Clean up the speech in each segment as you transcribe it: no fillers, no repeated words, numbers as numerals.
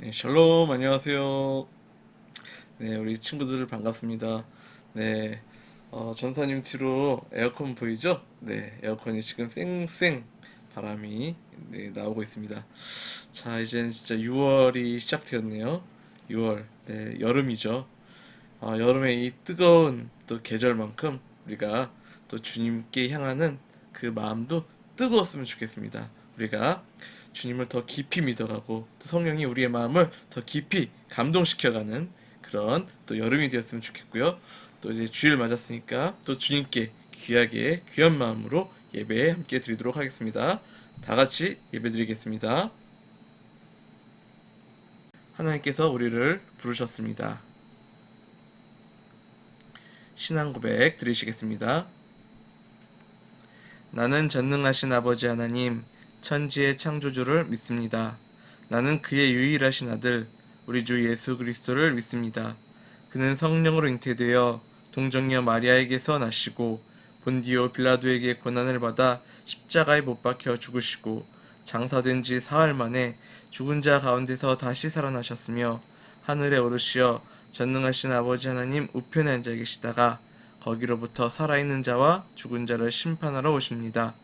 네, 샬롬, 안녕하세요. 네, 우리 친구들 반갑습니다. 네, 전사님 뒤로 에어컨 보이죠? 네, 에어컨이 지금 쌩쌩 바람이 네, 나오고 있습니다. 자, 이제는 진짜 6월이 시작되었네요. 6월, 네, 여름이죠. 여름의 이 뜨거운 또 계절만큼 우리가 또 주님께 향하는 그 마음도 뜨거웠으면 좋겠습니다. 우리가 주님을 더 깊이 믿어가고 또 성령이 우리의 마음을 더 깊이 감동시켜가는 그런 또 여름이 되었으면 좋겠고요. 또 이제 주일 맞았으니까 또 주님께 귀하게 귀한 마음으로 예배 함께 드리도록 하겠습니다. 다 같이 예배 드리겠습니다. 하나님께서 우리를 부르셨습니다. 신앙 고백 드리시겠습니다. 나는 전능하신 아버지 하나님, 천지의 창조주를 믿습니다. 나는 그의 유일하신 아들, 우리 주 예수 그리스도를 믿습니다. 그는 성령으로 잉태되어 동정녀 마리아에게서 나시고 본디오 빌라도에게 고난을 받아 십자가에 못 박혀 죽으시고 장사된 지 사흘 만에 죽은 자 가운데서 다시 살아나셨으며 하늘에 오르시어 전능하신 아버지 하나님 우편에 앉아 계시다가 거기로부터 살아있는 자와 죽은 자를 심판하러 오십니다.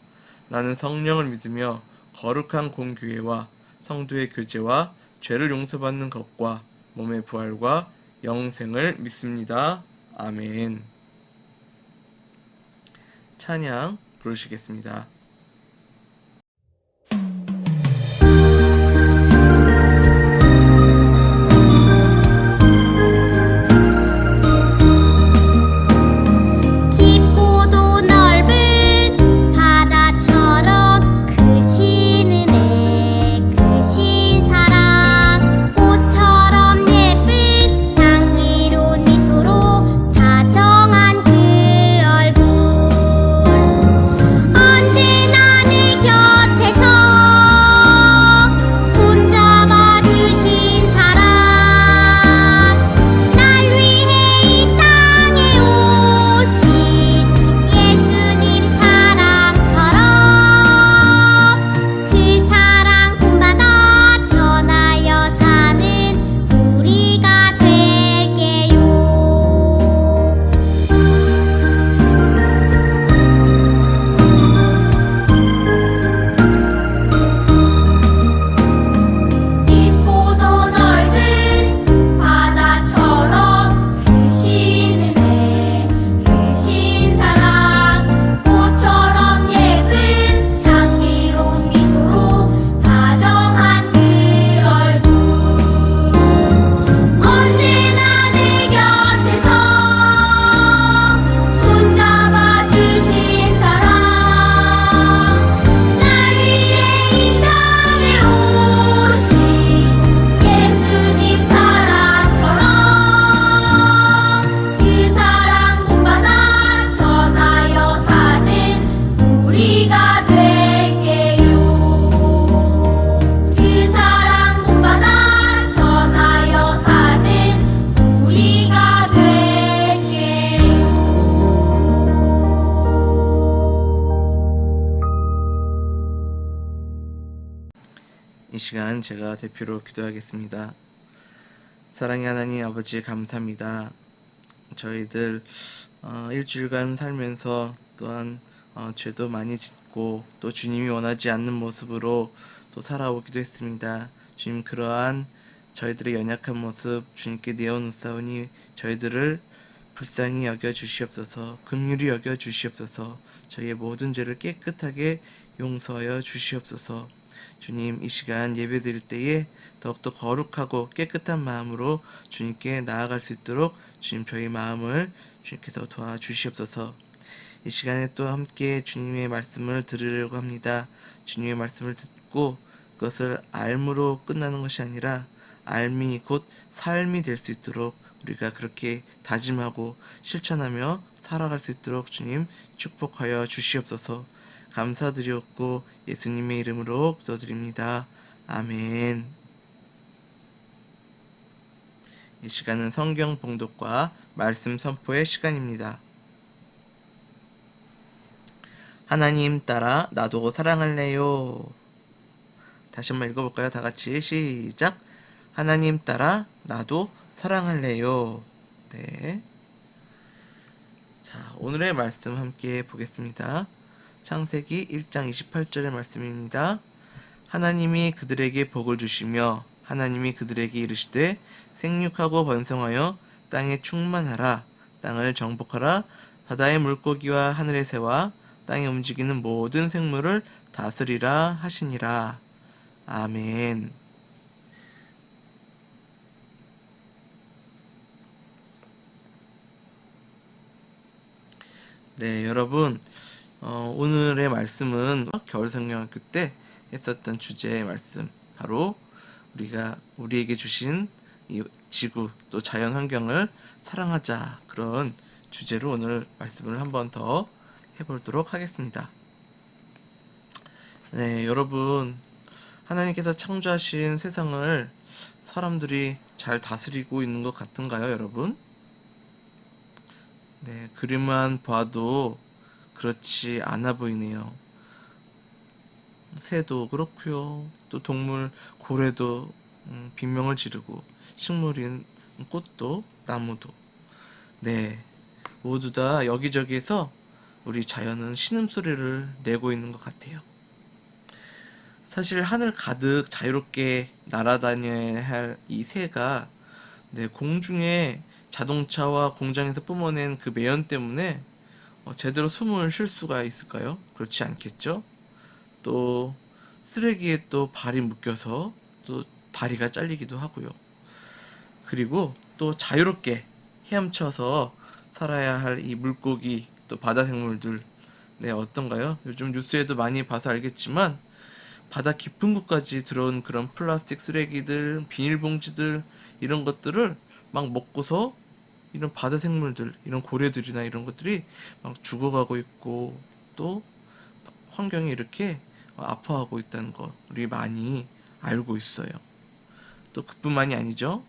나는 성령을 믿으며 거룩한 공교회와 성도의 교제와 죄를 용서받는 것과 몸의 부활과 영생을 믿습니다. 아멘. 찬양 부르시겠습니다. 깊고도 넓은 바다처럼 크신 은혜 크신 사랑 꽃처럼 예쁜 향기로운 미소로 다정한 그 얼굴 언제나 내 곁에서 손잡아 주신 사랑 날 위해 이 땅에 오신 예수님 사랑처럼 그 사랑 본받아 전하여 사는 우리가 될게요. 깊고도 넓은 바다처럼 크신 은혜 크신 사랑 꽃처럼 예쁜 향기로운 미소로 다정한 그 얼굴 언제나 내 곁에서 손잡아 주신 사랑 날 위해 이 땅에 오신 예수님 사랑처럼 그 사랑 본받아 전하여 사는 우리가 될게요. 그 사랑 본받아 전하여 사는 우리가 될게요. 이 시간 제가 대표로 기도하겠습니다. 사랑의 하나님 아버지 감사합니다. 저희들 일주일간 살면서 또한 죄도 많이 짓고 또 주님이 원하지 않는 모습으로 또 살아오기도 했습니다. 주님 그러한 저희들의 연약한 모습 주님께 내어놓사오니 저희들을 불쌍히 여겨 주시옵소서. 긍휼히 여겨 주시옵소서. 저희의 모든 죄를 깨끗하게 용서하여 주시옵소서. 주님 이 시간 예배드릴 때에 더욱더 거룩하고 깨끗한 마음으로 주님께 나아갈 수 있도록 주님 저희 마음을 주님께서 도와주시옵소서. 이 시간에 또 함께 주님의 말씀을 들으려고 합니다. 주님의 말씀을 듣고 그것을 알므로 끝나는 것이 아니라 알미 곧 삶이 될 수 있도록 우리가 그렇게 다짐하고 실천하며 살아갈 수 있도록 주님 축복하여 주시옵소서. 감사드리옵고 예수님의 이름으로 기도드립니다. 아멘. 이 시간은 성경 봉독과 말씀 선포의 시간입니다. 하나님 따라 나도 사랑할래요. 다시 한번 읽어볼까요? 다 같이 시작. 하나님 따라 나도 사랑할래요. 네. 자, 오늘의 말씀 함께 보겠습니다. 창세기 1장 28절의 말씀입니다. 하나님이 그들에게 복을 주시며 하나님이 그들에게 이르시되 생육하고 번성하여 땅에 충만하라. 땅을 정복하라. 바다의 물고기와 하늘의 새와 땅에 움직이는 모든 생물을 다스리라 하시니라. 아멘. 네, 여러분, 오늘의 말씀은 겨울성경학교 때 했었던 주제의 말씀, 바로 우리에게 주신 이 지구 또 자연 환경을 사랑하자, 그런 주제로 오늘 말씀을 한번 더 해보도록 하겠습니다. 네, 여러분, 하나님께서 창조하신 세상을 사람들이 잘 다스리고 있는 것 같은가요, 여러분? 네, 그림만 봐도 그렇지 않아 보이네요. 새도 그렇고요. 또 동물 고래도 비명을 지르고, 식물인 꽃도 나무도, 네, 모두 다 여기저기에서 우리 자연은 신음소리를 내고 있는 것 같아요. 사실 하늘 가득 자유롭게 날아다녀야 할 이 새가, 네, 공중에 자동차와 공장에서 뿜어낸 그 매연 때문에 제대로 숨을 쉴 수가 있을까요? 그렇지 않겠죠? 또 쓰레기에 또 발이 묶여서 또 다리가 잘리기도 하고요. 그리고 또 자유롭게 헤엄쳐서 살아야 할 이 물고기 또 바다 생물들, 네, 어떤가요? 요즘 뉴스에도 많이 봐서 알겠지만 바다 깊은 곳까지 들어온 그런 플라스틱 쓰레기들, 비닐봉지들, 이런 것들을 막 먹고서 이런 바다 생물들, 이런 고래들이나 이런 것들이 막 죽어가고 있고, 또 환경이 이렇게 아파하고 있다는 거 우리 많이 알고 있어요. 또 그뿐만이 아니죠.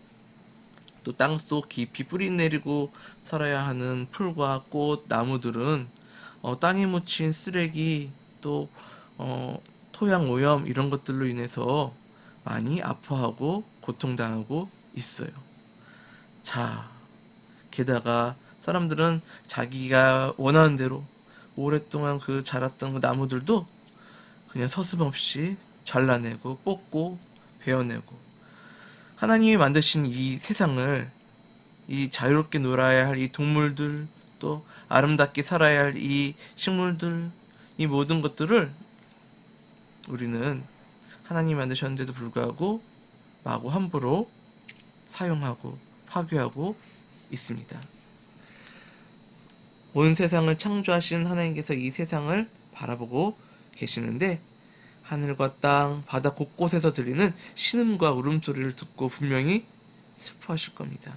또 땅속 깊이 뿌리 내리고 살아야 하는 풀과 꽃, 나무들은 땅에 묻힌 쓰레기, 또 토양 오염, 이런 것들로 인해서 많이 아파하고 고통당하고 있어요. 자, 게다가 사람들은 자기가 원하는 대로 오랫동안 그 자랐던 그 나무들도 그냥 서슴없이 잘라내고 뽑고 베어내고, 하나님이 만드신 이 세상을, 이 자유롭게 놀아야 할 이 동물들, 또 아름답게 살아야 할 이 식물들, 이 모든 것들을 우리는 하나님이 만드셨는데도 불구하고 마구 함부로 사용하고 파괴하고 있습니다. 온 세상을 창조하신 하나님께서 이 세상을 바라보고 계시는데, 하늘과 땅, 바다 곳곳에서 들리는 신음과 울음소리를 듣고 분명히 슬퍼하실 겁니다.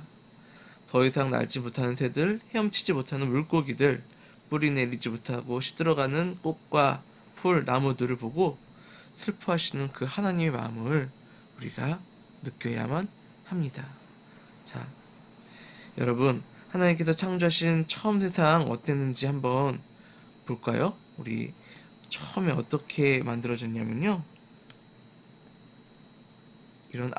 더 이상 날지 못하는 새들, 헤엄치지 못하는 물고기들, 뿌리 내리지 못하고 시들어가는 꽃과 풀, 나무들을 보고 슬퍼하시는 그 하나님의 마음을 우리가 느껴야만 합니다. 자, 여러분, 하나님께서 창조하신 처음 세상 어땠는지 한번 볼까요? 우리 처음에 어떻게 만들어졌냐면요, 이런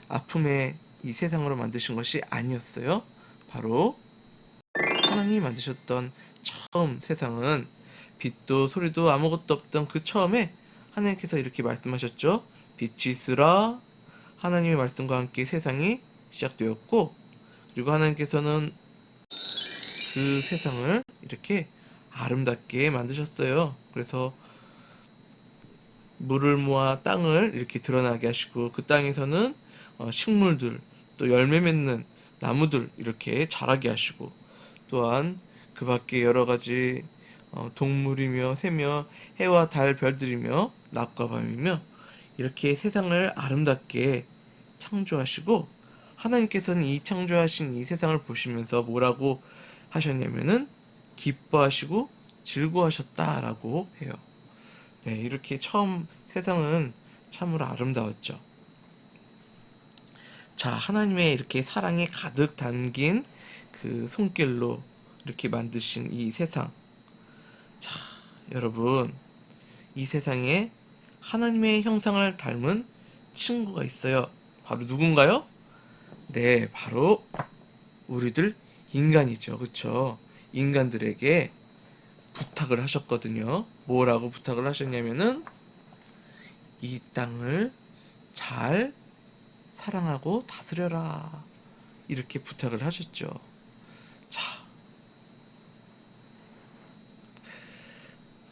아픔의 이 세상으로 만드신 것이 아니었어요. 바로 하나님이 만드셨던 처음 세상은 빛도 소리도 아무것도 없던 그 처음에 하나님께서 이렇게 말씀하셨죠. 빛이 있으라. 하나님의 말씀과 함께 세상이 시작되었고, 그리고 하나님께서는 그 세상을 이렇게 아름답게 만드셨어요. 그래서 물을 모아 땅을 이렇게 드러나게 하시고, 그 땅에서는 식물들, 또 열매 맺는 나무들 이렇게 자라게 하시고, 또한 그 밖에 여러 가지 동물이며 새며 해와 달 별들이며 낮과 밤이며 이렇게 세상을 아름답게 창조하시고, 하나님께서는 이 창조하신 이 세상을 보시면서 뭐라고 하셨냐면은 기뻐하시고 즐거워하셨다라고 해요. 네, 이렇게 처음 세상은 참으로 아름다웠죠. 자, 하나님의 이렇게 사랑이 가득 담긴 그 손길로 이렇게 만드신 이 세상. 자, 여러분, 이 세상에 하나님의 형상을 닮은 친구가 있어요. 바로 누군가요? 네, 바로 우리들 인간이죠. 그쵸? 인간들에게 부탁을 하셨거든요. 뭐라고 부탁을 하셨냐면은 이 땅을 잘 사랑하고 다스려라. 이렇게 부탁을 하셨죠. 자,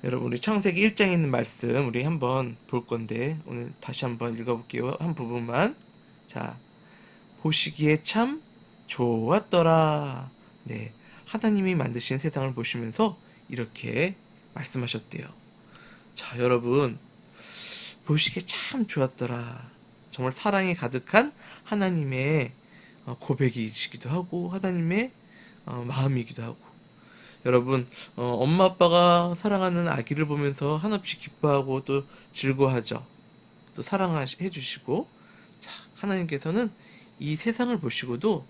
여러분 우리 창세기 1장에 있는 말씀 우리 한번 볼 건데 오늘 다시 한번 읽어볼게요. 한 부분만. 자, 보시기에 참 좋았더라. 네, 하나님이 만드신 세상을 보시면서 이렇게 말씀하셨대요. 자, 여러분 보시기에 참 좋았더라. 정말 사랑이 가득한 하나님의 고백이시기도 하고 하나님의 마음이기도 하고 여러분 엄마 아빠가 사랑하는 아기를 보면서 한없이 기뻐하고 또 즐거워하죠. 또 사랑해 주시고 자, 하나님께서는 이 세상을 보시고도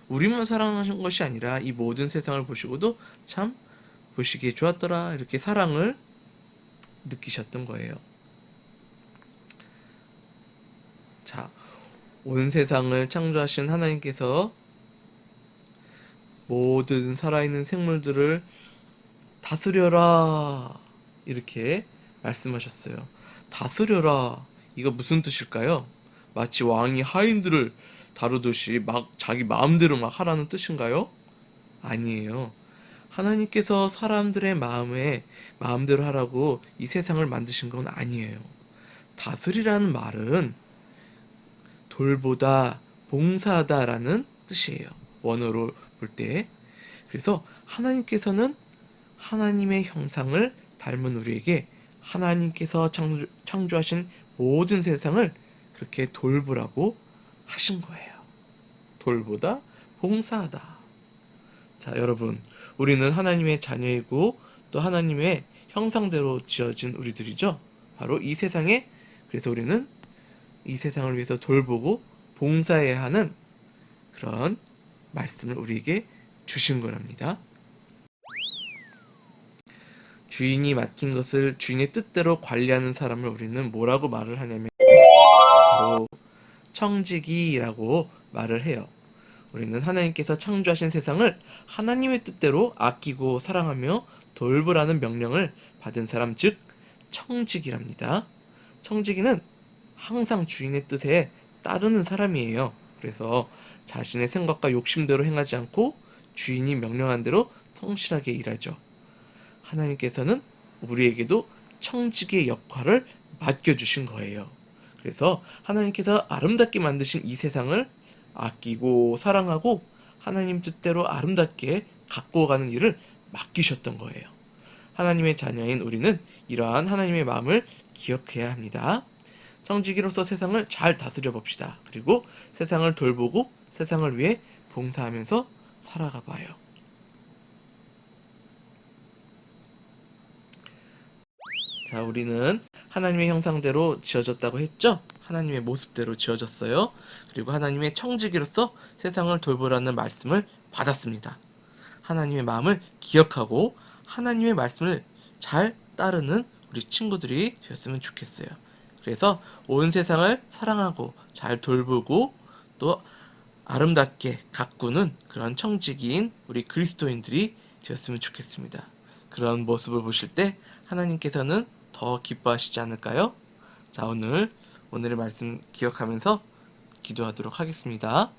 우리만 사랑하신 것이 아니라 이 모든 세상을 보시고도 참 보시기에 좋았더라 이렇게 사랑을 느끼셨던 거예요. 자, 온 세상을 창조하신 하나님께서 모든 살아있는 생물들을 다스려라 이렇게 말씀하셨어요. 다스려라 이거 무슨 뜻일까요? 마치 왕이 하인들을 다루듯이 막 자기 마음대로 막 하라는 뜻인가요? 아니에요. 하나님께서 사람들의 마음대로 하라고 이 세상을 만드신 건 아니에요. 다스리라는 말은 돌보다 봉사하다라는 뜻이에요. 원어로 볼 때. 그래서 하나님께서는 하나님의 형상을 닮은 우리에게 하나님께서 창조하신 모든 세상을 그렇게 돌보라고 하신 거예요. 돌보다 봉사하다. 자, 여러분, 우리는 하나님의 자녀이고 또 하나님의 형상대로 지어진 우리들이죠. 바로 이 세상에 그래서 우리는 이 세상을 위해서 돌보고 봉사해야 하는 그런 말씀을 우리에게 주신 거랍니다. 주인이 맡긴 것을 주인의 뜻대로 관리하는 사람을 우리는 뭐라고 말을 하냐면 바로 청지기라고 말을 해요. 우리는 하나님께서 창조하신 세상을 하나님의 뜻대로 아끼고 사랑하며 돌보라는 명령을 받은 사람 즉 청지기랍니다. 청지기는 항상 주인의 뜻에 따르는 사람이에요. 그래서 자신의 생각과 욕심대로 행하지 않고 주인이 명령한 대로 성실하게 일하죠. 하나님께서는 우리에게도 청지기의 역할을 맡겨주신 거예요. 그래서 하나님께서 아름답게 만드신 이 세상을 아끼고 사랑하고 하나님 뜻대로 아름답게 가꾸어가는 일을 맡기셨던 거예요. 하나님의 자녀인 우리는 이러한 하나님의 마음을 기억해야 합니다. 청지기로서 세상을 잘 다스려 봅시다. 그리고 세상을 돌보고 세상을 위해 봉사하면서 살아가 봐요. 자, 우리는 하나님의 형상대로 지어졌다고 했죠? 하나님의 모습대로 지어졌어요. 그리고 하나님의 청지기로서 세상을 돌보라는 말씀을 받았습니다. 하나님의 마음을 기억하고 하나님의 말씀을 잘 따르는 우리 친구들이 되었으면 좋겠어요. 그래서 온 세상을 사랑하고 잘 돌보고 또 아름답게 가꾸는 그런 청지기인 우리 그리스도인들이 되었으면 좋겠습니다. 그런 모습을 보실 때 하나님께서는 더 기뻐하시지 않을까요? 자, 오늘의 말씀 기억하면서 기도하도록 하겠습니다.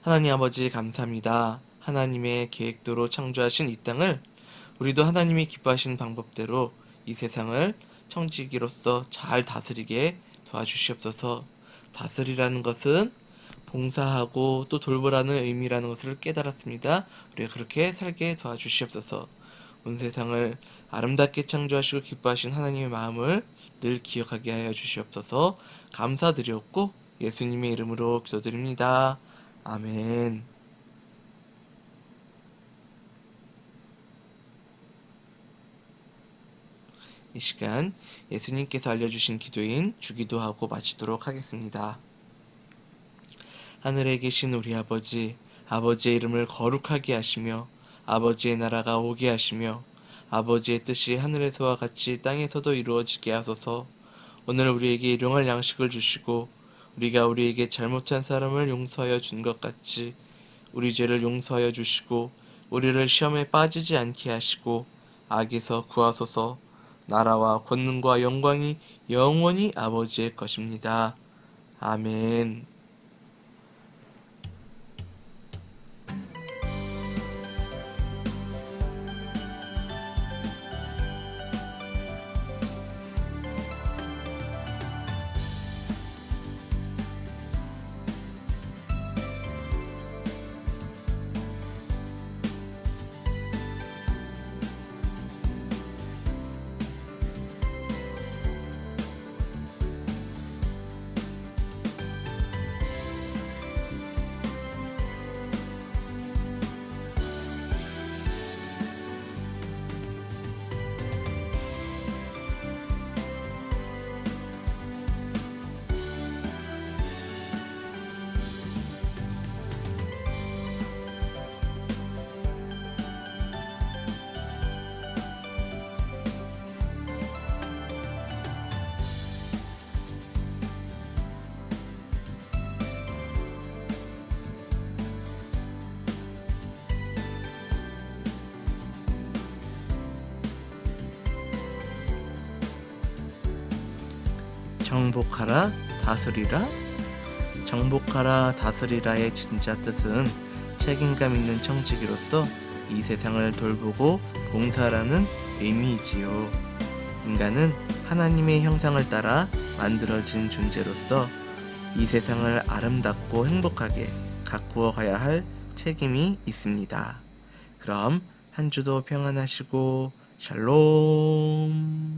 하나님 아버지 감사합니다. 하나님의 계획대로 창조하신 이 땅을 우리도 하나님이 기뻐하시는 방법대로 이 세상을 청지기로서 잘 다스리게 도와주시옵소서. 다스리라는 것은 봉사하고 또 돌보라는 의미라는 것을 깨달았습니다. 우리가 그렇게 살게 도와주시옵소서. 온 세상을 아름답게 창조하시고 기뻐하신 하나님의 마음을 늘 기억하게 하여 주시옵소서. 감사드렸고 예수님의 이름으로 기도드립니다. 아멘. 이 시간 예수님께서 알려주신 기도인 주기도하고 마치도록 하겠습니다. 하늘에 계신 우리 아버지, 아버지의 이름을 거룩하게 하시며 아버지의 나라가 오게 하시며 아버지의 뜻이 하늘에서와 같이 땅에서도 이루어지게 하소서. 오늘 우리에게 일용할 양식을 주시고 우리가 우리에게 잘못한 사람을 용서하여 준 것 같이 우리 죄를 용서하여 주시고 우리를 시험에 빠지지 않게 하시고 악에서 구하소서. 나라와 권능과 영광이 영원히 아버지의 것입니다. 아멘. 정복하라 다스리라. 정복하라 다스리라의 진짜 뜻은 책임감 있는 청지기로서 이 세상을 돌보고 봉사하라는 의미이지요. 인간은 하나님의 형상을 따라 만들어진 존재로서 이 세상을 아름답고 행복하게 가꾸어 가야 할 책임이 있습니다. 그럼 한 주도 평안하시고 샬롬.